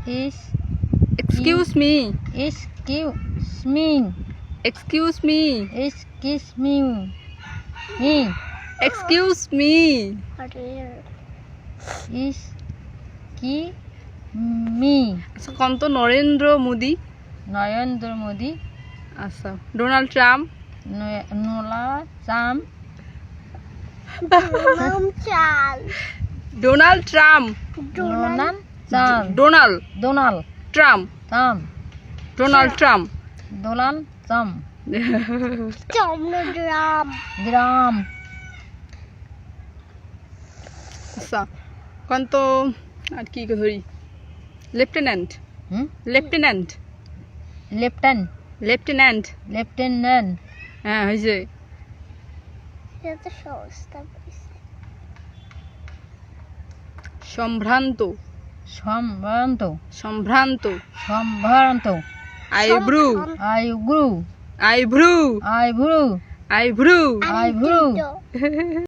Is Excuse me. excuse me. Excuse me. Excuse me. Me. Excuse me. Is কি me আচ্ছা কোন তো নরেন্দ্র মোদি নরেন্দ্র মোদী আচ্ছা ডোনাল্ড ট্রাম্প নোলা চাম ডোনাল্ড ট্রাম্প ডোনাল চাম ডোনাল্ড ডোনাল ট্রাম্প চাম ডোনাল্ড ট্রাম্প ডোনাল চাম গ্রাম আচ্ছা কোন তো আর কি ধরি lieutenant lieutenant lieutenant lieutenant lieutenant হ্যাঁ হয়েছে সম্ভ্রান্ত সম্ভ্রান্ত সম্ভ্রান্ত সম্ভ্রান্ত eyebrow eyebrow eyebrow eyebrow eyebrow eyebrow